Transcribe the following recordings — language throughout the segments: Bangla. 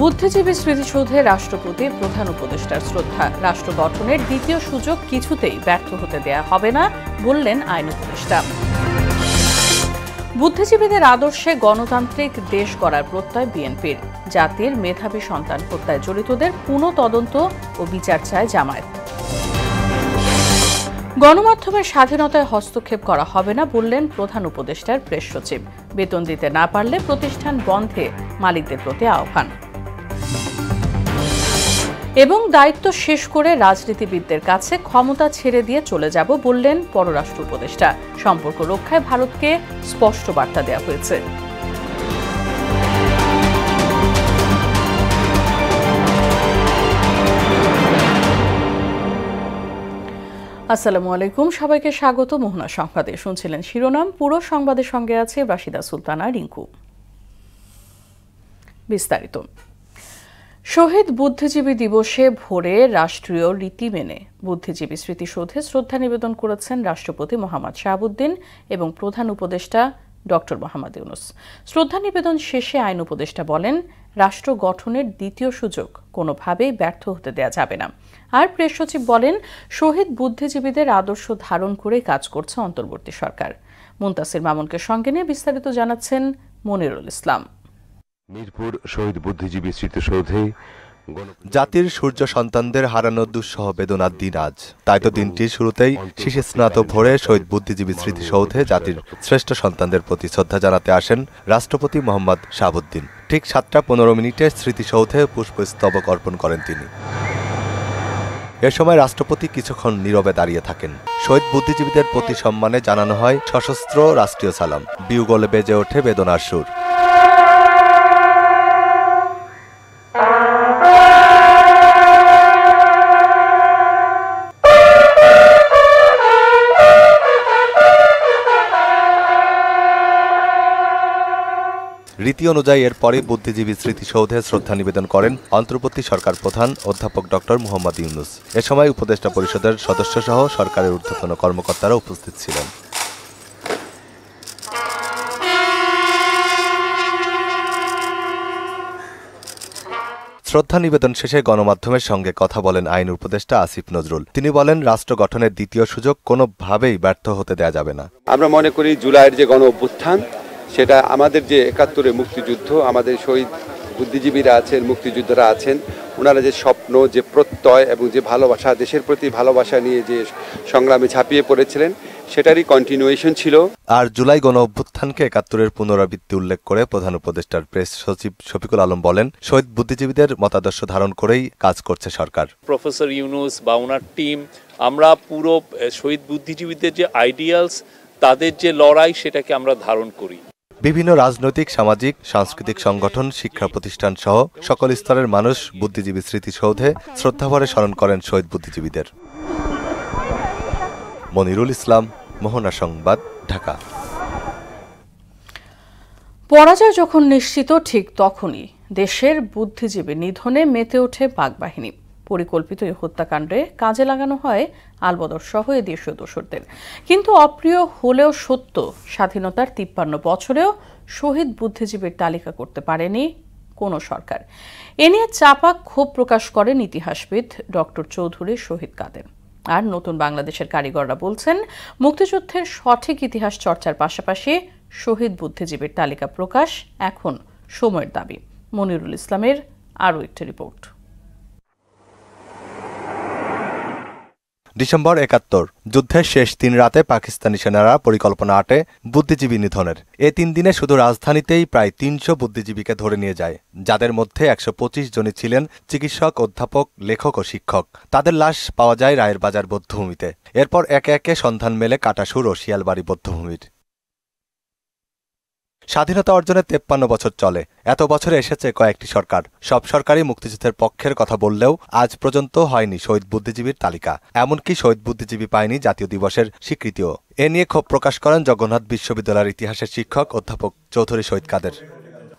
বুদ্ধিজীবী স্মৃতিসৌধে রাষ্ট্রপতি প্রধান উপদেষ্টার শ্রদ্ধা। রাষ্ট্র গঠনের দ্বিতীয় সুযোগ কিছুতেই ব্যর্থ হতে দেয়া হবে না বললেন আইন উপদেষ্টা। বুদ্ধিজীবীদের আদর্শে গণতান্ত্রিক দেশ গড়ার প্রত্যয় বিএনপির। জাতির মেধাবী সন্তান হত্যায় জড়িতদের পুনঃ তদন্ত ও বিচার চায় জামায়াত। গণমাধ্যমের স্বাধীনতায় হস্তক্ষেপ করা হবে না বললেন প্রধান উপদেষ্টার প্রেস সচিব। বেতন দিতে না পারলে প্রতিষ্ঠান বন্ধে মালিকদের প্রতি আহ্বান। এবং দায়িত্ব শেষ করে রাজনীতিবিদদের কাছে ক্ষমতা ছেড়ে দিয়ে চলে যাব বললেন পররাষ্ট্র উপদেষ্টা। সম্পর্ক রক্ষায় ভারতকে স্পষ্ট বার্তা দেওয়া হয়েছে। আসসালামু আলাইকুম, সবাইকে স্বাগত মোহনা সংবাদে। শুনছিলেন শিরোনাম, পুরো সংবাদের সঙ্গে আছে রাশিদা সুলতানা রিঙ্কু। বিস্তারিত। শহীদ বুদ্ধিজীবী দিবসে ভোরে রাষ্ট্রীয় রীতি মেনে বুদ্ধিজীবী স্মৃতিসৌধে শ্রদ্ধা নিবেদন করেছেন রাষ্ট্রপতি মোহাম্মদ শাহাবুদ্দিন এবং প্রধান উপদেষ্টা ডক্টর মোহাম্মদ ইউনূস। শ্রদ্ধা নিবেদন শেষে আইন উপদেষ্টা বলেন, রাষ্ট্র গঠনের দ্বিতীয় সুযোগ কোনোভাবেই ব্যর্থ হতে দেয়া যাবে না। আর প্রেস সচিব বলেন, শহীদ বুদ্ধিজীবীদের আদর্শ ধারণ করে কাজ করছে অন্তর্বর্তী সরকার। মুনতাসির মামুনকে সঙ্গে নিয়ে বিস্তারিত জানাচ্ছেন মনিরুল ইসলাম। মিরপুর শহীদ বুদ্ধিজীবী স্মৃতিসৌধে জাতির সূর্য সন্তানদের হারানো দুঃসহ বেদনার দিন আজ। তাই তো দিনটির শুরুতেই শিশির স্নাত ভোরে শহীদ বুদ্ধিজীবী স্মৃতিসৌধে জাতির শ্রেষ্ঠ সন্তানদের প্রতি শ্রদ্ধা জানাতে আসেন রাষ্ট্রপতি মোহাম্মদ শাহাবুদ্দিন। ঠিক 7:15 স্মৃতিসৌধে পুষ্পস্তবক অর্পণ করেন তিনি। এ সময় রাষ্ট্রপতি কিছুক্ষণ নীরবে দাঁড়িয়ে থাকেন। শহীদ বুদ্ধিজীবীদের প্রতি সম্মানে জানানো হয় সশস্ত্র রাষ্ট্রীয় সালাম। বিউগলে বেজে ওঠে বেদনার সুর। রীতি অনুযায়ী এরপরে বুদ্ধিজীবী স্মৃতিসৌধে শ্রদ্ধা নিবেদন করেন অন্তর্বর্তী সরকার প্রধান অধ্যাপক ডক্টর মোহাম্মদ ইউনূস। এ সময় উপদেষ্টা পরিষদের সদস্যসহ সরকারের ঊর্ধ্বতন কর্মকর্তারা উপস্থিত ছিলেন। শ্রদ্ধা নিবেদন শেষে গণমাধ্যমের সঙ্গে কথা বলেন আইন উপদেষ্টা আসিফ নজরুল। তিনি বলেন, রাষ্ট্র গঠনের দ্বিতীয় সুযোগ কোনোভাবেই ব্যর্থ হতে দেয়া যাবে না। আমরা মনে করি জুলাইয়ের যে গণ অভ্যুত্থান, সেটা আমাদের যে 71-এর মুক্তিযুদ্ধ, আমাদের শহীদ বুদ্ধিজীবীরা আছেন, মুক্তিযোদ্ধারা আছেন, ওনারা যে স্বপ্ন, যে প্রত্যয় এবং যে ভালোবাসা, দেশের প্রতি ভালোবাসা নিয়ে যে সংগ্রামে ঝাঁপিয়ে পড়েছিলেন, সেটারই কন্টিনিউয়েশন ছিল। আর জুলাই গণ অভ্যুত্থানকে 71-এর পুনরাবৃত্তি উল্লেখ করে প্রধান উপদেষ্টার প্রেস সচিব শফিকুল আলম বলেন, শহীদ বুদ্ধিজীবীদের মতাদর্শ ধারণ করেই কাজ করছে সরকার। প্রফেসর ইউনূস বা ওনার টিম, আমরা পুরো শহীদ বুদ্ধিজীবীদের যে আইডিয়ালস, তাদের যে লড়াই, সেটাকে আমরা ধারণ করি। বিভিন্ন রাজনৈতিক, সামাজিক, সাংস্কৃতিক সংগঠন, শিক্ষা প্রতিষ্ঠান সহ সকল স্তরের মানুষ বুদ্ধিজীবী স্মৃতিসৌধে শ্রদ্ধাভরে স্মরণ করেন শহীদ বুদ্ধিজীবীদের। মনিরুল ইসলাম, মোহনা সংবাদ, ঢাকা। পরাজয় যখন নিশ্চিত, ঠিক তখনই দেশের বুদ্ধিজীবী নিধনে মেতে ওঠে পাক বাহিনী। পরিকল্পিত এই হত্যাকাণ্ডে কাজে লাগানো হয় আলবদর সহ এ দেশীয় দোসরদের। কিন্তু অপ্রিয় হলেও সত্য, স্বাধীনতার 53 বছরেও শহীদ বুদ্ধিজীবীর তালিকা করতে পারেনি কোনো সরকার। এ নিয়ে চাপা ক্ষোভ প্রকাশ করেন ইতিহাসবিদ ডক্টর চৌধুরী শহীদ কাদের। আর নতুন বাংলাদেশের কারিগররা বলছেন, মুক্তিযুদ্ধের সঠিক ইতিহাস চর্চার পাশাপাশি শহীদ বুদ্ধিজীবীর তালিকা প্রকাশ এখন সময়ের দাবি। মনিরুল ইসলামের আরও একটি রিপোর্ট। ডিসেম্বর 71 যুদ্ধের শেষ 3 রাতে পাকিস্তানি সেনারা পরিকল্পনা আটে বুদ্ধিজীবী নিধনের। এ 3 দিনে শুধু রাজধানীতেই প্রায় 300 বুদ্ধিজীবীকে ধরে নিয়ে যায়, যাদের মধ্যে 125 জনই ছিলেন চিকিৎসক, অধ্যাপক, লেখক ও শিক্ষক। তাদের লাশ পাওয়া যায় রায়ের বাজার বধ্যভূমিতে। এরপর একে একে সন্ধান মেলে কাটাসুর ও শিয়ালবাড়ি বধ্যভূমির। স্বাধীনতা অর্জনের 53 বছর চলে। এত বছরে এসেছে কয়েকটি সরকার। সব সরকারই মুক্তিযুদ্ধের পক্ষের কথা বললেও আজ পর্যন্ত হয়নি শহীদ বুদ্ধিজীবীর তালিকা। এমনকি শহীদ বুদ্ধিজীবী পায়নি জাতীয় দিবসের স্বীকৃতিও। এ নিয়ে ক্ষোভ প্রকাশ করেন জগন্নাথ বিশ্ববিদ্যালয়ের ইতিহাসের শিক্ষক অধ্যাপক চৌধুরী শহীদ কাদের।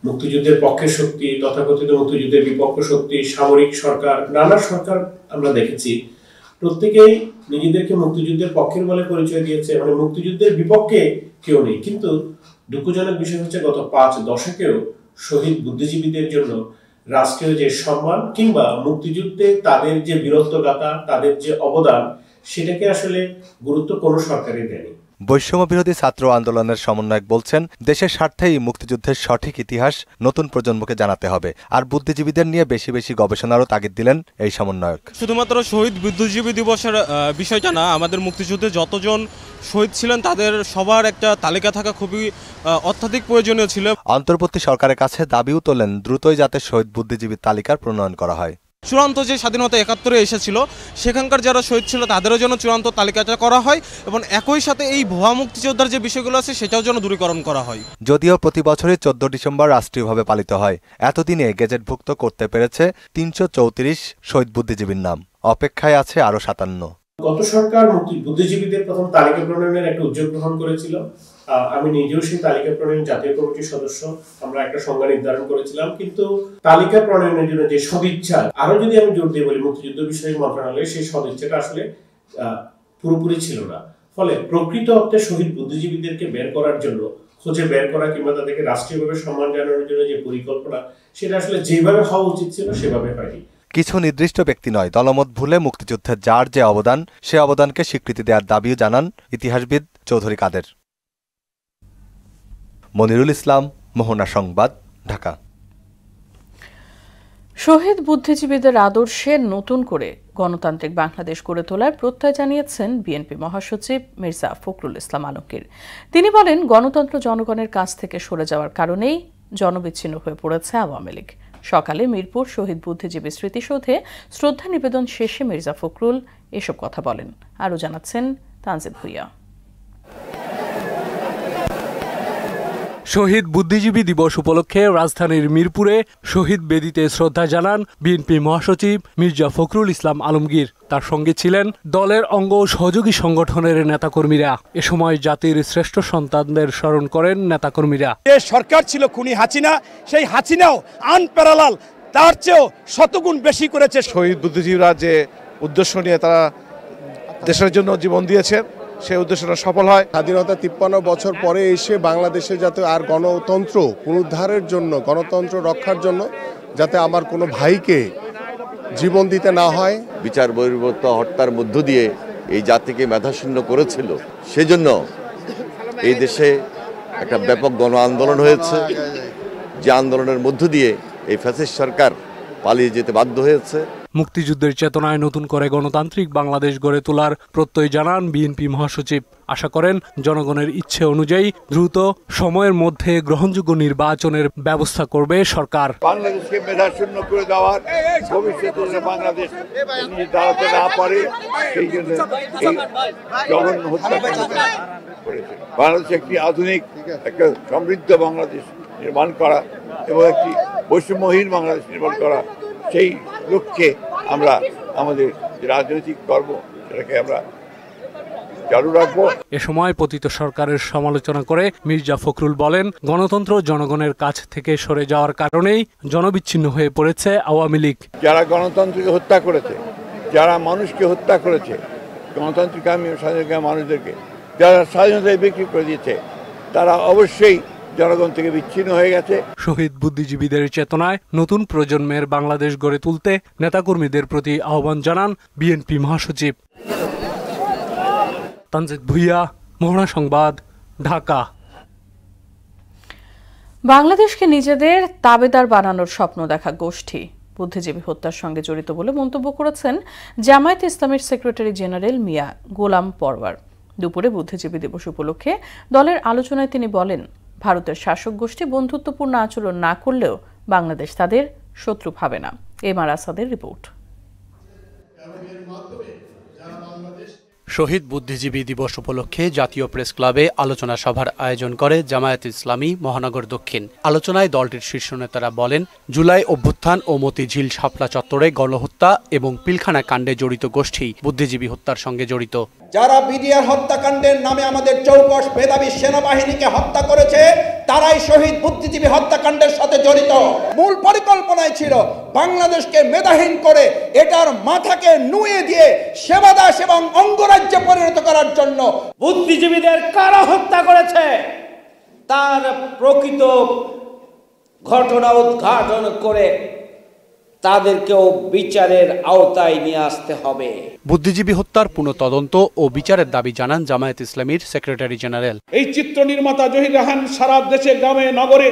মুক্তিযুদ্ধের পক্ষের শক্তি, তথাকথিত মুক্তিযুদ্ধের বিপক্ষ শক্তি, সামরিক সরকার, নানা সরকার আমরা দেখেছি, প্রত্যেকেই নিজেদেরকে মুক্তিযুদ্ধের পক্ষের বলে পরিচয় দিয়েছে। মানে মুক্তিযুদ্ধের বিপক্ষে কেউ নেই। কিন্তু দুঃখজনক বিষয় হচ্ছে, গত 5 দশকেও শহীদ বুদ্ধিজীবীদের জন্য রাষ্ট্রীয় যে সম্মান কিংবা মুক্তিযুদ্ধে তাদের যে বীরত্বগাথা, তাদের যে অবদান, সেটাকে আসলে গুরুত্ব কোনো সরকারই দেয়নি। বৈষম্য বিরোধী ছাত্র আন্দোলনের সমন্বয়ক বলছেন, দেশের স্বার্থেই মুক্তিযুদ্ধের সঠিক ইতিহাস নতুন প্রজন্মকে জানাতে হবে। আর বুদ্ধিজীবীদের নিয়ে বেশি বেশি গবেষণারও তাগিদ দিলেন এই সমন্বয়ক। শুধুমাত্র শহীদ বুদ্ধিজীবী দিবসের বিষয়টা না, আমাদের মুক্তিযুদ্ধে যতজন শহীদ ছিলেন তাদের সবার একটা তালিকা থাকা খুবই অত্যাধিক প্রয়োজনীয় ছিল। অন্তর্বর্তী সরকারের কাছে দাবিও তোলেন দ্রুতই যাতে শহীদ বুদ্ধিজীবীর তালিকার প্রণয়ন করা হয়। চূড়ান্ত যে স্বাধীনতা ৭১-এ এসেছিল সেখানকার যারা শহীদ ছিল তাদেরও যেন চূড়ান্ত তালিকাটা করা হয় এবং একই সাথে এই ভুয়া মুক্তিযোদ্ধার যে বিষয়গুলো আছে সেটাও যেন দূরীকরণ করা হয়। যদিও প্রতি বছরই ১৪ ডিসেম্বর রাষ্ট্রীয়ভাবে পালিত হয়, এতদিনে গেজেটভুক্ত করতে পেরেছে ৩৩৪ শহীদ বুদ্ধিজীবীর নাম। অপেক্ষায় আছে আরও ৫৭। গত সরকার বুদ্ধিজীবীদের প্রথম তালিকা প্রণয়নের একটা উদ্যোগ গ্রহণ করেছিল। আমি নিজেও সেই তালিকা প্রণয়ন জাতীয় কমিটির সদস্য। আমরা একটা সংজ্ঞা নির্ধারণ করেছিলাম, কিন্তু তালিকা প্রণয়নের জন্য যে সদিচ্ছা, আরো যদি আমি জোর দিয়ে বলি, মুক্তিযুদ্ধ বিষয়ক মন্ত্রণালয়ে সেই সদিচ্ছাটা আসলে পুরোপুরি ছিল না। ফলে প্রকৃত অর্থে শহীদ বুদ্ধিজীবীদেরকে বের করার জন্য, খুঁজে বের করা কিংবা তাদেরকে রাষ্ট্রীয়ভাবে সম্মান জানানোর জন্য যে পরিকল্পনা, সেটা আসলে যেভাবে হওয়া উচিত ছিল সেভাবে হয়নি। কিছু নির্দিষ্ট ব্যক্তি নয়, দলমত ভুলে মুক্তিযুদ্ধে যার যে অবদান, সে অবদানকে স্বীকৃতি দেওয়ার দাবিও জানান ইতিহাসবিদ চৌধুরী কাদের। মনিরুল ইসলাম, মোহনা সংবাদ, ঢাকা। শহীদ বুদ্ধিজীবীদের আদর্শে নতুন করে গণতান্ত্রিক বাংলাদেশ গড়ে তোলার প্রত্যয় জানিয়েছেন বিএনপি মহাসচিব মির্জা ফখরুল ইসলাম আলমগীর। তিনি বলেন, গণতন্ত্র জনগণের কাছ থেকে সরে যাওয়ার কারণেই জনবিচ্ছিন্ন হয়ে পড়েছে আওয়ামী লীগ। সকালে মিরপুর শহীদ বুদ্ধিজীবী স্মৃতিসৌধে শ্রদ্ধা নিবেদন শেষে মির্জা ফখরুল এসব কথা বলেন। আরও জানাচ্ছেন তানজিদ ভুইয়া। শহীদ বুদ্ধিজীবী দিবস উপলক্ষে রাজধানীর মিরপুরে শহীদ বেদিতে শ্রদ্ধা জানান বিএনপি মহাসচিব মির্জা ফখরুল ইসলাম আলমগীর। তার সঙ্গে ছিলেন দলের অঙ্গ সহযোগী সংগঠনের নেতাকর্মীরা। এ সময় জাতির শ্রেষ্ঠ সন্তানদের স্মরণ করেন নেতাকর্মীরা। যে সরকার ছিল খুনি হাসিনা, সেই হাসিনাও আনপ্যারালাল, তার চেয়েও শতগুণ বেশি করেছে। শহীদ বুদ্ধিজীবীরা যে উদ্দেশ্য নিয়ে তারা দেশের জন্য জীবন দিয়েছেন, সেই উদ্দেশ্যটা সফল হয়। স্বাধীনতা ৫৩ বছর পরে এসে বাংলাদেশে যাতে আর গণতন্ত্র পুনরুদ্ধারের জন্য, গণতন্ত্র রক্ষার জন্য যাতে আমার কোনো ভাইকে জীবন দিতে না হয়। বিচার বহির্ভূত হত্যার মধ্য দিয়ে এই জাতিকে মেধাশূন্য করেছিল, সেজন্য এই দেশে একটা ব্যাপক গণ আন্দোলন হয়েছে, যে আন্দোলনের মধ্য দিয়ে এই ফ্যাসিস্ট সরকার পালিয়ে যেতে বাধ্য হয়েছে। মুক্তিযুদ্ধের চেতনায় নতুন করে গণতান্ত্রিক বাংলাদেশ গড়ে তোলার প্রত্যয় জানান বিএনপি মহাসচিব। আশা করেন জনগণের ইচ্ছে অনুযায়ী দ্রুত সময়ের মধ্যে গ্রহণযোগ্য নির্বাচনের ব্যবস্থা করবে সরকার। বাংলাদেশকে মেধাশূন্য করে দেওয়ার, ভবিষ্যতে বাংলাদেশ দাঁড়াতে না পারে সেই জন্য এই জঘন্য হত্যাকাণ্ড করেছে। বাংলাদেশ একটি আধুনিক, একটা সমৃদ্ধ বাংলাদেশ নির্মাণ করা এবং একটি বৈষম্যহীন বাংলাদেশ নির্মাণ করা, সেই লক্ষ্যে আমরা আমাদের রাজনৈতিক কর্ম সেটাকে আমরা চালু রাখবো। এ সময় পতিত সরকারের সমালোচনা করে মির্জা ফখরুল বলেন, গণতন্ত্র জনগণের কাছ থেকে সরে যাওয়ার কারণেই জনবিচ্ছিন্ন হয়ে পড়েছে আওয়ামী লীগ। যারা গণতন্ত্রকে হত্যা করেছে, যারা মানুষকে হত্যা করেছে, গণতান্ত্রিক স্বাধীনতা মানুষদেরকে যারা স্বাধীনতায় বিক্রি করে দিয়েছে, তারা অবশ্যই জনগণ থেকে বিচ্ছিন্ন হয়ে গেছে। শহীদ বুদ্ধিজীবীদের চেতনায় নতুন প্রজন্মের বাংলাদেশ গড়ে তুলতে নেতাকর্মীদের প্রতি আহ্বান জানান বিএনপি মহাসচিব। তানজিদ ভুইয়া, মোহনা সংবাদ, ঢাকা। বাংলাদেশকে নিজেদের তাবেদার বানানোর স্বপ্ন দেখা গোষ্ঠী বুদ্ধিজীবী হত্যার সঙ্গে জড়িত বলে মন্তব্য করেছেন জামায়াতে ইসলামের সেক্রেটারি জেনারেল মিয়া গোলাম পরওয়ার। দুপুরে বুদ্ধিজীবী দিবস উপলক্ষে দলের আলোচনায় তিনি বলেন, ভারতের শাসক গোষ্ঠী বন্ধুত্বপূর্ণ আচরণ না করলেও বাংলাদেশ তাদের শত্রু ভাবে না। এমআর আসাদের রিপোর্ট। শহীদ বুদ্ধিজীবী দিবস উপলক্ষে জাতীয় প্রেস ক্লাবে আলোচনা সভার আয়োজন করে জামায়াত ইসলামী মহানগর দক্ষিণ। আলোচনায় দলটির শীর্ষ নেতারা বলেন, জুলাই অভ্যুত্থান ও মতিঝিল শাপলা চত্বরে গণহত্যা এবং পিলখানা কাণ্ডে জড়িত গোষ্ঠী বুদ্ধিজীবী হত্যার সঙ্গে জড়িত। যারা বিডিআর হত্যাকাণ্ডের নামে আমাদের চৌকস মেধাবী সেনাবাহিনীকে হত্যা করেছে, তারাই শহীদ বুদ্ধিজীবী হত্যাকাণ্ডের সাথে জড়িত। মূল পরিকল্পনায় ছিল বাংলাদেশকে মেধাহীন করে এটার মাথাকে নুয়ে দিয়ে সেবাদাস এবং অঙ্গরাজ্যে পরিণত করার জন্য বুদ্ধিজীবীদের কারা হত্যা করেছে তার প্রকৃত ঘটনা উদ্ঘাটন করে তাদেরকেও বিচারের আওতায় নিয়ে আসতে হবে। বুদ্ধিজীবী হত্যার পুনঃ তদন্ত ও বিচারের দাবি জানান জামায়াত ইসলামীর সেক্রেটারি জেনারেল। এই চিত্র নির্মাতা জহির রায়হান সারা দেশে গ্রামে নগরে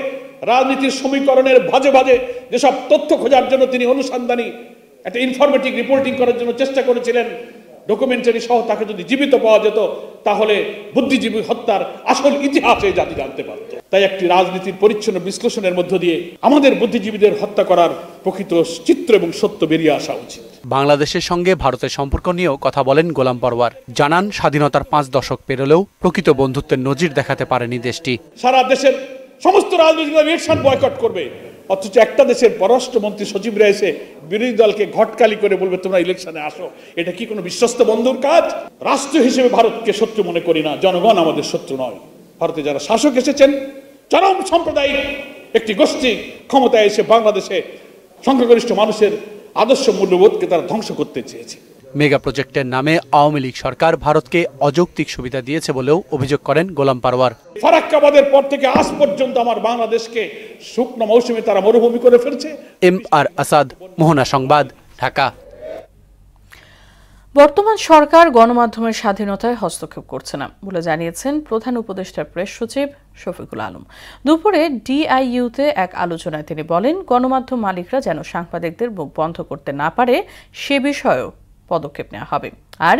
রাজনীতির সমীকরণের ভাজে ভাজে যেসব তথ্য খোঁজার জন্য তিনি অনুসন্ধানী একটা ইনফরমেটিভ রিপোর্টিং করার জন্য চেষ্টা করেছিলেন, ডকুমেন্টারি সহ তাকে যদি জীবিত পাওয়া যেত তাহলে বুদ্ধিজীবী হত্যার আসল ইতিহাস এই জাতি জানতে পারত। তাই একটি রাজনীতির পরিচ্ছন্ন বিশ্লেষণের মধ্য দিয়ে আমাদের বুদ্ধিজীবীদের হত্যা করার প্রকৃত চিত্র এবং সত্য বেরিয়ে আসা উচিত। বাংলাদেশের সঙ্গে ভারতের সম্পর্ক নিয়েও কথা বলেন গোলাম পরওয়ার। জানান স্বাধীনতার 5 দশক পেরোলেও প্রকৃত বন্ধুত্বের নজির দেখাতে পারেনি দেশটি। সারা দেশের সমস্ত রাজনৈতিক ইলেকশন বয়কট করবে, অথচ একটা দেশের পররাষ্ট্রমন্ত্রী সচিবরা এসে বিরোধী দলকে ঘটকালি করে বলবে তোমরা ইলেকশনে আসো। এটা কি কোনো বিশ্বস্ত বন্ধুর কাজ? রাষ্ট্র হিসেবে ভারতকে শত্রু মনে করি না, জনগণ আমাদের শত্রু নয়। ভারতে যারা শাসক এসেছেন, চরম সাম্প্রদায়িক একটি গোষ্ঠী ক্ষমতায় এসে বাংলাদেশে সংখ্যাগরিষ্ঠ মানুষের আদর্শ মূল্যবোধকে তারা ধ্বংস করতে চেয়েছে। মেগা প্রজেক্টের নামে আওয়ামী লীগ সরকার ভারতকে অযৌক্তিক সুবিধা দিয়েছে বলেও অভিযোগ করেন গোলাম পরওয়ার। ফারাক্কাবাদের পর থেকে আজ পর্যন্ত আমার বাংলাদেশকে শুকনো মৌসুমে তারা মরুভূমি করে ফেলছে। MR আসাদ, মোহনা সংবাদ, ঢাকা। বর্তমান সরকার গণমাধ্যমের স্বাধীনতায় হস্তক্ষেপ করছে না বলে জানিয়েছেন প্রধান উপদেষ্টার প্রেস সচিব শফিকুল আলম। দুপুরে DIU-তে এক আলোচনায় তিনি বলেন, গণমাধ্যম মালিকরা যেন সাংবাদিকদের মুখ বন্ধ করতে না পারে সে বিষয়েও পদক্ষেপ নেওয়া হবে। আর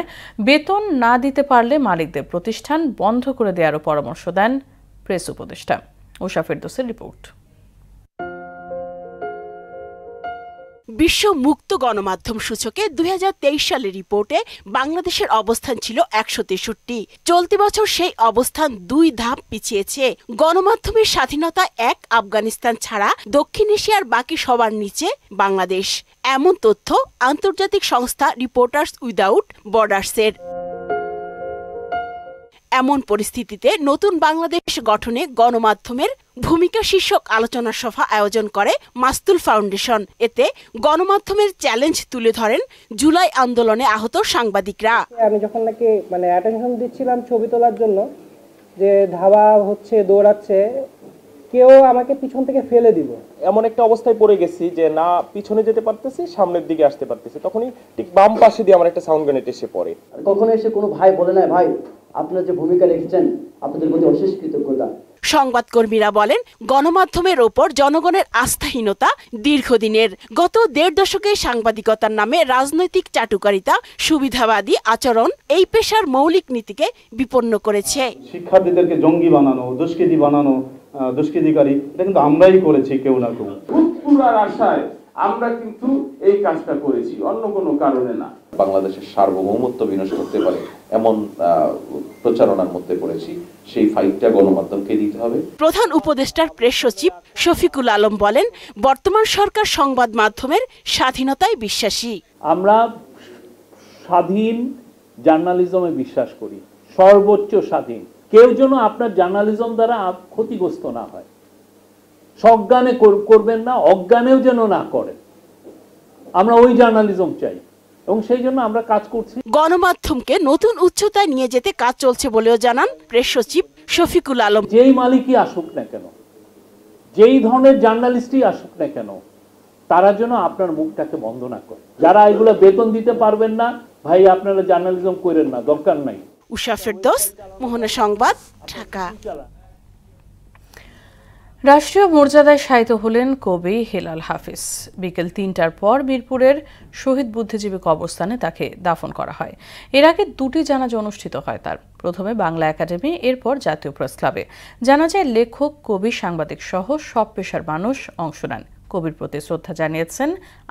বেতন না দিতে পারলে মালিকদের প্রতিষ্ঠান বন্ধ করে দেওয়ারও পরামর্শ দেন প্রেস উপদেষ্টা। উষা ফেরদৌসের রিপোর্ট। বিশ্ব মুক্ত গণমাধ্যম সূচকে 2023 সালের রিপোর্টে বাংলাদেশের অবস্থান ছিল 163। চলতি বছর সেই অবস্থান 2 ধাপ পিছিয়েছে। গণমাধ্যমের স্বাধীনতা 1 আফগানিস্তান ছাড়া দক্ষিণ এশিয়ার বাকি সবার নিচে বাংলাদেশ, এমন তথ্য আন্তর্জাতিক সংস্থা রিপোর্টার্স উইদাউট বর্ডার্সের। এমন পরিস্থিতিতে নতুন বাংলাদেশ গঠনে গণমাধ্যমের ভূমিকা শীর্ষক আলোচনা সভা আয়োজন করে মাস্তুল ফাউন্ডেশন। এতে গণমাধ্যমের চ্যালেঞ্জ তুলে ধরেন জুলাই আন্দোলনে আহত সাংবাদিকরা। আমি যখন নাকি অ্যাটেনশন দিচ্ছিলাম ছবি তোলার জন্য, যে ধাওয়া হচ্ছে, দৌড়াচ্ছে, কেউ আমাকে পিছন থেকে ফেলে দিল। এমন একটা অবস্থায় পড়ে গেছি যে না পিছনে যেতে পারতেছি, সামনের দিকে আসতে পারতেছি। তখনই ঠিক বাম পাশে দিয়ে আমার একটা সাউন্ড গ্রেনেড এসে পড়ে। কখনো এসে কোনো ভাই বলে না, ভাই আপনার যে ভূমিকা রেখেছেন আপনাদের প্রতি অশেষ কৃতজ্ঞতা। সংবাদকর্মীরা বলেন, গণমাধ্যমের ওপর জনগণের আস্থাহীনতা দীর্ঘদিনের। গত 1.5 দশকে সাংবাদিকতার নামে রাজনৈতিক চাটুকারিতা, সুবিধাবাদী আচরণ এই পেশার মৌলিক নীতিকে বিপন্ন করেছে। শিক্ষার্থীদেরকে জঙ্গি বানানো, দুষ্কৃতী বানানো, দুষ্কৃতিকারী, এটা কিন্তু আমরাই করেছি কেউ না কেউ। পুরার আশায় আমরা কিন্তু এই কাজটা করেছি, অন্য কোনো কারণে না। বাংলাদেশের সার্বভৌমত্ব বিনষ্ট করতে পারে এমন প্রচারণার মধ্যে পড়েছি, সেই ফাইটটা গণমাধ্যমকে দিতে হবে। প্রধান উপদেষ্টার প্রেস সচিব শফিকুল আলম বলেন, বর্তমান সরকার সংবাদ মাধ্যমের স্বাধীনতায় বিশ্বাসী। আমরা স্বাধীন জার্নালিজমে বিশ্বাস করি, সর্বোচ্চ স্বাধীন। কেউ যেন আপনার জার্নালিজম দ্বারা ক্ষতিগ্রস্ত না হয়, সজ্ঞানে করবেন না, অজ্ঞানেও যেন না করে। আমরা ওই জার্নালিজম চাই এবং সেই জন্য আমরা কাজ করছি। গণমাধ্যমকে নতুন উচ্চতায় নিয়ে যেতে কাজ চলছে বলেও জানান প্রেস সচিব শফিকুল আলম। যেই মালিকই আসুক না কেন, যেই ধরনের জার্নালিস্টই আসুক না কেন, তারা যেন আপনার মুখটাকে বন্ধ না করে। যারা এগুলো বেতন দিতে পারবেন না, ভাই আপনারা জার্নালিজম করেন না, দরকার নাই। উষা ফেরদৌস, মোহনা সংবাদ, ঢাকা। রাষ্ট্রীয় মর্যাদায় শায়িত হলেন কবি হেলাল হাফিজ। বিকেল 3টার পর মিরপুরের শহীদ বুদ্ধিজীবী কবরস্থানে তাকে দাফন করা হয়। এর আগে 2টি জানাজা অনুষ্ঠিত হয় তার। প্রথমে বাংলা একাডেমি, এরপর জাতীয় প্রেস ক্লাবে। জানাজায় লেখক, কবি, সাংবাদিক সহ সব পেশার মানুষ অংশ নেন। কবির প্রতি শ্রদ্ধা জানিয়েছেন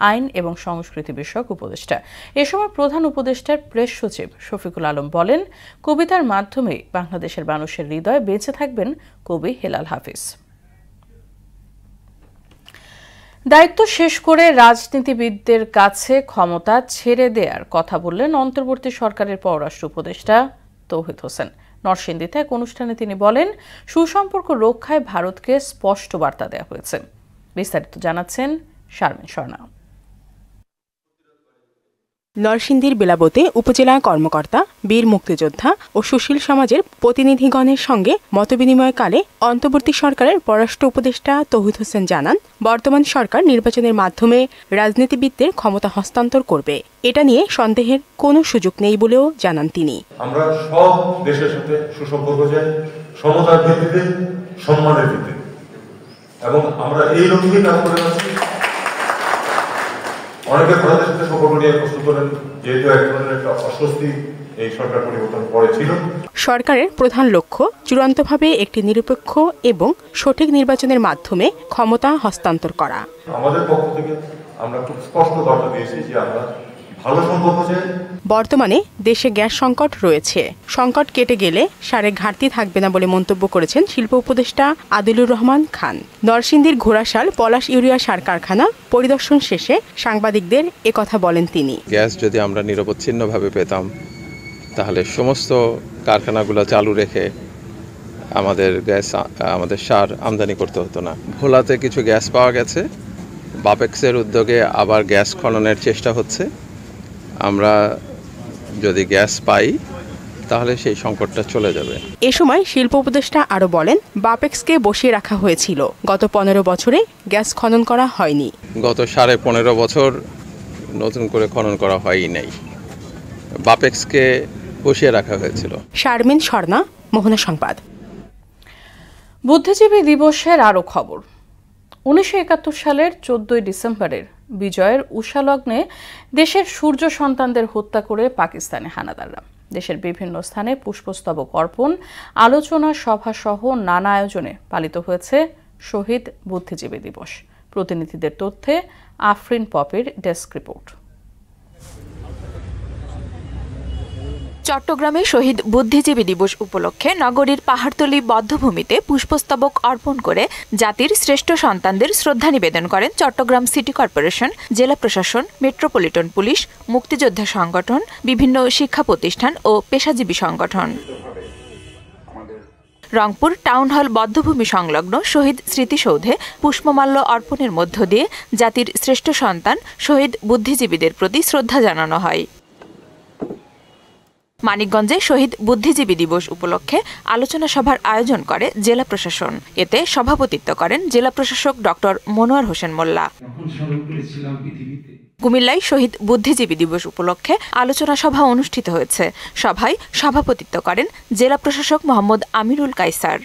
আইন এবং সংস্কৃতি বিষয়ক উপদেষ্টা। এ সময় প্রধান উপদেষ্টার প্রেস সচিব শফিকুল আলম বলেন, কবিতার মাধ্যমে বাংলাদেশের মানুষের হৃদয়ে বেঁচে থাকবেন কবি হেলাল হাফিজ। দায়িত্ব শেষ করে রাজনীতিবিদদের কাছে ক্ষমতা ছেড়ে দেওয়ার কথা বললেন অন্তর্বর্তী সরকারের পররাষ্ট্র উপদেষ্টা তৌহিদ হোসেন। নরসিংদীতে এক অনুষ্ঠানে তিনি বলেন, সুসম্পর্ক রক্ষায় ভারতকে স্পষ্ট বার্তা দেওয়া হয়েছে। বিস্তারিত জানাচ্ছেন শারমিন স্বর্ণা। নরসিংদীর বেলাবতে উপজেলা কর্মকর্তা, বীর মুক্তিযোদ্ধা ও সুশীল সমাজের প্রতিনিধিগণের সঙ্গে মতবিনিময়কালে অন্তর্বর্তী সরকারের পররাষ্ট্র উপদেষ্টা তৌহিদ হোসেন জানান, বর্তমান সরকার নির্বাচনের মাধ্যমে রাজনীতিবিদদের ক্ষমতা হস্তান্তর করবে। এটা নিয়ে সন্দেহের কোনো সুযোগ নেই বলেও জানান তিনি। আমরা সব দেশের সাথে সুসম্পর্ক চাই, সমতার ভিত্তিতে, সম্মানের ভিত্তিতে, এবং আমরা এই লক্ষ্যেই কাজ করে যাচ্ছি। অনেকে ভারতের সাথে সম্পর্ক নিয়ে প্রশ্ন করেন, যেহেতু এক ধরনের একটা অস্বস্তি এই সরকার পরিবর্তন পরে ছিল। সরকারের প্রধান লক্ষ্য চূড়ান্তভাবে একটি নিরপেক্ষ এবং সঠিক নির্বাচনের মাধ্যমে ক্ষমতা হস্তান্তর করা। আমাদের পক্ষ থেকে আমরা খুব স্পষ্ট বার্তা দিয়েছি যে আমরা ভালো সম্পর্ক চাই। বর্তমানে দেশে গ্যাস সংকট রয়েছে, সংকট কেটে গেলে সারে ঘাটতি থাকবে না বলে মন্তব্য করেছেন শিল্প উপদেষ্টা আদিলুর রহমান খান। নরসিংদীর ঘোড়াশাল পলাশ ইউরিয়া সার কারখানা পরিদর্শন শেষে সাংবাদিকদের একথা বলেন তিনি। গ্যাস যদি আমরা নিরবচ্ছিন্নভাবে পেতাম তাহলে সমস্ত কারখানাগুলো চালু রেখে আমাদের সার আমদানি করতে হতো না। ভোলাতে কিছু গ্যাস পাওয়া গেছে, বাপেক্সের উদ্যোগে আবার গ্যাস খননের চেষ্টা হচ্ছে। আমরা যদি গ্যাস পাই তাহলে সেই সংকটটা চলে যাবে। এ সময় শিল্প উপদেষ্টা আরও বলেন, বাপেক্সকে বসিয়ে রাখা হয়েছিল, গত 15 বছরে গ্যাস খনন করা হয়নি। গত 15.5 বছর নতুন করে খনন করা হয়ই নাই, বাপেক্সকে বসিয়ে রাখা হয়েছিল। শারমিন স্বর্ণা, মোহনা সংবাদ। বুদ্ধিজীবী দিবসের আরও খবর। 1971 সালের 14 ডিসেম্বরের বিজয়ের উষালগ্নে দেশের সূর্য সন্তানদের হত্যা করে পাকিস্তানি হানাদাররা। দেশের বিভিন্ন স্থানে পুষ্পস্তবক অর্পণ, আলোচনা সভা সহ নানা আয়োজনে পালিত হয়েছে শহীদ বুদ্ধিজীবী দিবস। প্রতিনিধিদের তথ্যে আফরিন পপির ডেস্ক রিপোর্ট। চট্টগ্রামে শহীদ বুদ্ধিজীবী দিবস উপলক্ষে নগরীর পাহাড়তলী বধ্যভূমিতে পুষ্পস্তবক অর্পণ করে জাতির শ্রেষ্ঠ সন্তানদের শ্রদ্ধা নিবেদন করেন চট্টগ্রাম সিটি কর্পোরেশন, জেলা প্রশাসন, মেট্রোপলিটন পুলিশ, মুক্তিযোদ্ধা সংগঠন, বিভিন্ন শিক্ষা প্রতিষ্ঠান ও পেশাজীবী সংগঠন। রংপুর টাউন হল বধ্যভূমি সংলগ্ন শহীদ স্মৃতিসৌধে পুষ্পমাল্য অর্পণের মধ্য দিয়ে জাতির শ্রেষ্ঠ সন্তান শহীদ বুদ্ধিজীবীদের প্রতি শ্রদ্ধা জানানো হয়। মানিকগঞ্জে শহীদ বুদ্ধিজীবী দিবস উপলক্ষে আলোচনা সভার আয়োজন করে জেলা প্রশাসন। এতে সভাপতিত্ব করেন জেলা প্রশাসক ডক্টর মনোয়ার হোসেন মোল্লা। কুমিল্লায় শহীদ বুদ্ধিজীবী দিবস উপলক্ষে আলোচনা সভা অনুষ্ঠিত হয়েছে। সভায় সভাপতিত্ব করেন জেলা প্রশাসক মোহাম্মদ আমিরুল কায়সার।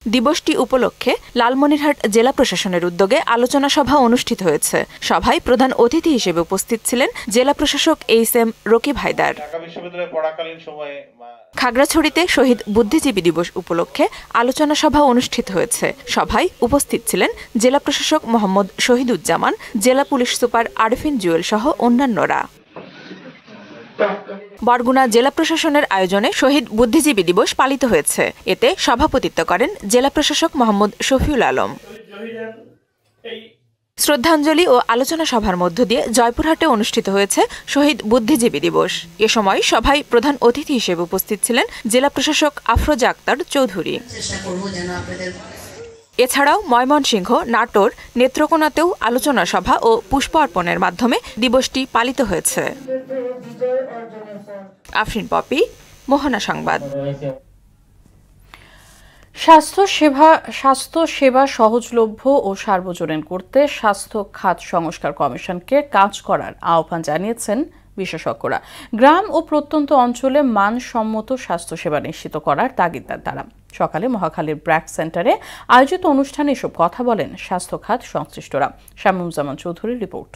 দিবসটি উপলক্ষে লালমনিরহাট জেলা প্রশাসনের উদ্যোগে আলোচনা সভা অনুষ্ঠিত হয়েছে। সভায় প্রধান অতিথি হিসেবে উপস্থিত ছিলেন জেলা প্রশাসক এইচ.এম. রকিব হায়দার। খাগড়াছড়িতে শহীদ বুদ্ধিজীবী দিবস উপলক্ষে আলোচনা সভা অনুষ্ঠিত হয়েছে। সভায় উপস্থিত ছিলেন জেলা প্রশাসক মোহাম্মদ শহীদুজ্জামান, জেলা পুলিশ সুপার আরফিন জুয়েল সহ অন্যান্যরা। বরগুনা জেলা প্রশাসনের আয়োজনে শহীদ বুদ্ধিজীবী দিবস পালিত হয়েছে। এতে সভাপতিত্ব করেন জেলা প্রশাসক মোহাম্মদ শফিউল আলম। শ্রদ্ধাঞ্জলি ও আলোচনা সভার মধ্য দিয়ে জয়পুরহাটে অনুষ্ঠিত হয়েছে শহীদ বুদ্ধিজীবী দিবস। এ সময় সভায় প্রধান অতিথি হিসেবে উপস্থিত ছিলেন জেলা প্রশাসক আফরোজা আক্তার চৌধুরী। এছাড়াও ময়মনসিংহ, নাটোর, নেত্রকোনাতেও আলোচনা সভা ও পুষ্প অর্পণের মাধ্যমে দিবসটি পালিত হয়েছে। আফরিন পপি, মোহনা সংবাদ। স্বাস্থ্য সেবা সহজলভ্য ও সার্বজনীন করতে স্বাস্থ্য খাত সংস্কার কমিশনকে কাজ করার আহ্বান জানিয়েছেন বিশেষজ্ঞরা। গ্রাম ও প্রত্যন্ত অঞ্চলে মানসম্মত স্বাস্থ্যসেবা নিশ্চিত করার তাগিদার তারা। সকালে মহাখালীর ব্র্যাক সেন্টারে আয়োজিত অনুষ্ঠানে এসব কথা বলেন স্বাস্থ্য খাত সংশ্লিষ্টরা। শামীমুজ্জামান চৌধুরীর রিপোর্ট।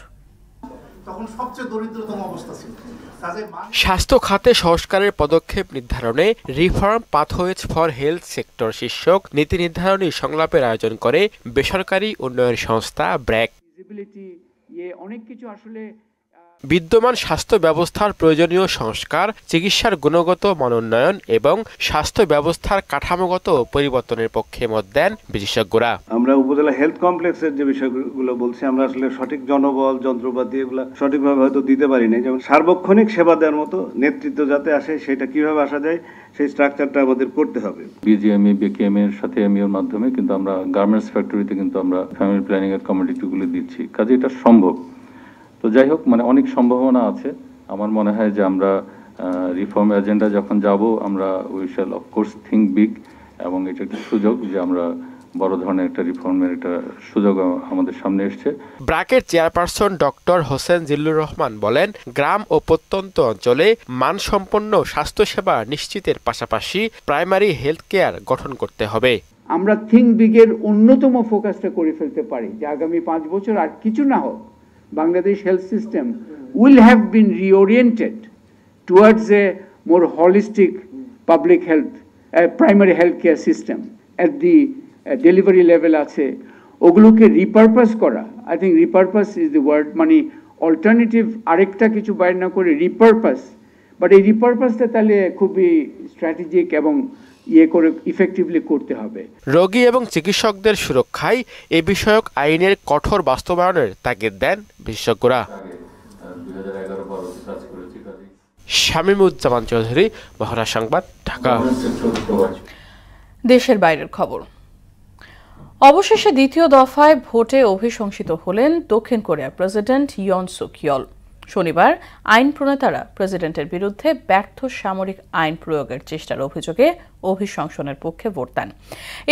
স্বাস্থ্য খাতে সংস্কারের পদক্ষেপ নির্ধারণে reform pathways for health sector শীর্ষক নীতি নির্ধারণী সংলাপের আয়োজন করে বেসরকারি উন্নয়ন সংস্থা ব্র্যাক। বিদ্যমান স্বাস্থ্য ব্যবস্থার প্রয়োজনীয় সংস্কার, চিকিৎসার গুণগত মানোন্নয়ন এবং স্বাস্থ্য ব্যবস্থার কাঠামোগত পরিবর্তনের পক্ষে মত দেন বিশেষজ্ঞরা। আমরা উপজেলা হেলথ কমপ্লেক্সের যে বিষয়গুলো বলছি, আমরা আসলে সঠিক জনবল, যন্ত্রপাতি এগুলো সঠিকভাবে হয়তো দিতে পারি না। যেমন সার্বক্ষণিক সেবা দেওয়ার মতো নেতৃত্ব যাতে আসে, সেটা কিভাবে আসা যায় সেই স্ট্রাকচারটা আমাদের করতে হবে। বিজিএমই, বিকেএম এর সাথে এমইউর মাধ্যমে কিন্তু আমরা গার্মেন্টস ফ্যাক্টরিতে কিন্তু আমরা ফ্যামিলি প্ল্যানিং এর কমিটিগুলো দিচ্ছি, কাজে এটা সম্ভব। তো যাই হোক, মানে অনেক সম্ভাবনা আছে। আমার মনে হয় যে আমরা রিফর্ম এজেন্ডা যখন যাব, আমরা we shall of course think big, এবং এটা একটা সুযোগ যে আমরা বড় ধরনের একটা রিফর্মের একটা সুযোগ আমাদের সামনে এসছে। ব্র্যাকের চেয়ারপারসন ডক্টর হোসেন জিল্লুর রহমান বলেন, গ্রাম ও প্রত্যন্ত অঞ্চলে মানসম্পন্ন স্বাস্থ্যসেবা নিশ্চিতের পাশাপাশি প্রাইমারি হেলথ কেয়ার গঠন করতে হবে। আমরা থিঙ্ক বিগের অন্যতম ফোকাসটা করে ফেলতে পারি যে আগামী 5 বছর আর কিছু না হোক, Bangladesh health system will have been reoriented towards a more holistic public health primary health care system at the delivery level আছে, ওগুলোকে রিপারপাস করা। I think repurpose is the word, মানে অল্টারনেটিভ আরেকটা কিছু বাইর না করে রিপারপাস। বাট এই রিপারপাসটা তাহলে খুবই স্ট্র্যাটেজিক এবং করে ইফেক্টিভলি করতে হবে। রোগী এবং চিকিৎসকদের সুরক্ষায় এ বিষয়ক আইনের কঠোর বাস্তবায়নের তাগিদ দেন বিশেষজ্ঞরা। শামীমুজ্জামান চৌধুরী, মহড়া সংবাদ, ঢাকা। দেশের বাইরের খবর। অবশেষে দ্বিতীয় দফায় ভোটে অভিশংসিত হলেন দক্ষিণ কোরিয়ার প্রেসিডেন্ট ইয়ন সুক ইয়ল। শনিবার আইন প্রণেতারা প্রেসিডেন্টের বিরুদ্ধে ব্যর্থ সামরিক আইন প্রয়োগের চেষ্টার অভিযোগে অভিশংসনের পক্ষে ভোট দেন।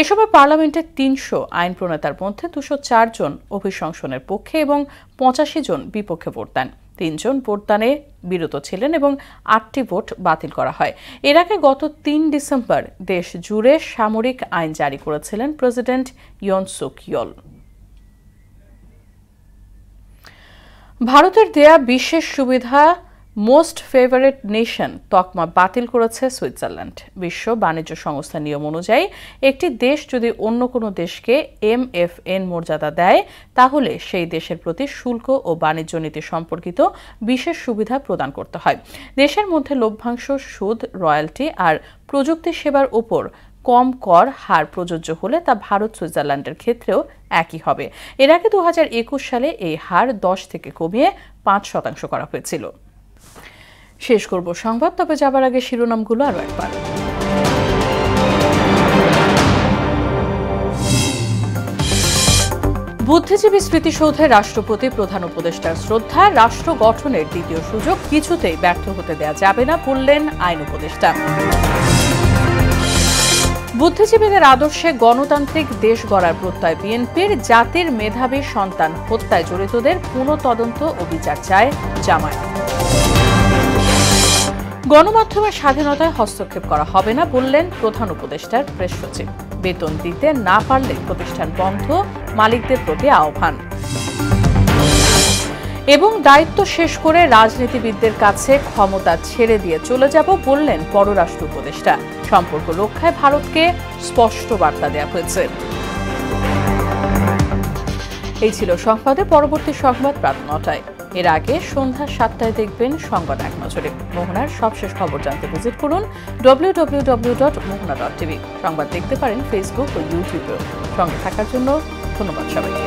এ সময় পার্লামেন্টে 300 আইন প্রণেতার মধ্যে 204 জন অভিশংসনের পক্ষে এবং 85 জন বিপক্ষে ভোট দেন। 3 জন ভোটদানে বিরত ছিলেন এবং 8টি ভোট বাতিল করা হয়। এর আগে গত 3 ডিসেম্বর দেশ জুড়ে সামরিক আইন জারি করেছিলেন প্রেসিডেন্ট ইয়ন সুক ইয়ল। ভারতের দেয়া বিশেষ সুবিধা মোস্ট ফেভারিট নেশন তকমা বাতিল করেছে সুইজারল্যান্ড। বিশ্ব বাণিজ্য সংস্থার নিয়ম অনুযায়ী একটি দেশ যদি অন্য কোনো দেশকে MFN মর্যাদা দেয়, তাহলে সেই দেশের প্রতি শুল্ক ও বাণিজ্য নীতি সম্পর্কিত বিশেষ সুবিধা প্রদান করতে হয়। দেশের মধ্যে লভ্যাংশ, সুদ, রয়্যালটি আর প্রযুক্তি সেবার উপর কম কর হার প্রযোজ্য হলে তা ভারত সুইজারল্যান্ডের ক্ষেত্রেও একই হবে। এর আগে 2021 সালে এই হার 10 থেকে কমিয়ে 5% করা হয়েছিল। শেষ করব সংবাদ, তবে যাবার আগে শিরোনামগুলো আরো একবার। বুদ্ধিজীবী স্মৃতিসৌধে রাষ্ট্রপতি প্রধান উপদেষ্টার শ্রদ্ধা। রাষ্ট্র গঠনের দ্বিতীয় সুযোগ কিছুতেই ব্যর্থ হতে দেয়া যাবে না বললেন আইন উপদেষ্টা। বুদ্ধিজীবীদের আদর্শে গণতান্ত্রিক দেশ গড়ার প্রত্যয় বিএনপির। জাতির মেধাবী সন্তান হত্যায় জড়িতদের পুনঃ তদন্ত ও বিচার চায় জামায়াত। গণমাধ্যমের স্বাধীনতায় হস্তক্ষেপ করা হবে না বললেন প্রধান উপদেষ্টার প্রেস সচিব। বেতন দিতে না পারলে প্রতিষ্ঠান বন্ধ, মালিকদের প্রতি আহ্বান। এবং দায়িত্ব শেষ করে রাজনীতিবিদদের কাছে ক্ষমতা ছেড়ে দিয়ে চলে যাব বললেন পররাষ্ট্র উপদেষ্টা। সম্পর্ক রক্ষায় ভারতকে স্পষ্ট বার্তা দেওয়া হয়েছে। এই ছিল সংবাদে। পরবর্তী সংবাদ রাত 9টায়। এর আগে সন্ধ্যা 7টায় দেখবেন সংবাদ এক নজরে। মোহনার সবশেষ খবর জানতে ভিজিট করুন www.mohana.tv। সংবাদ দেখতে পারেন ফেসবুক ও ইউটিউবেও। সঙ্গে থাকার জন্য ধন্যবাদ সবাইকে।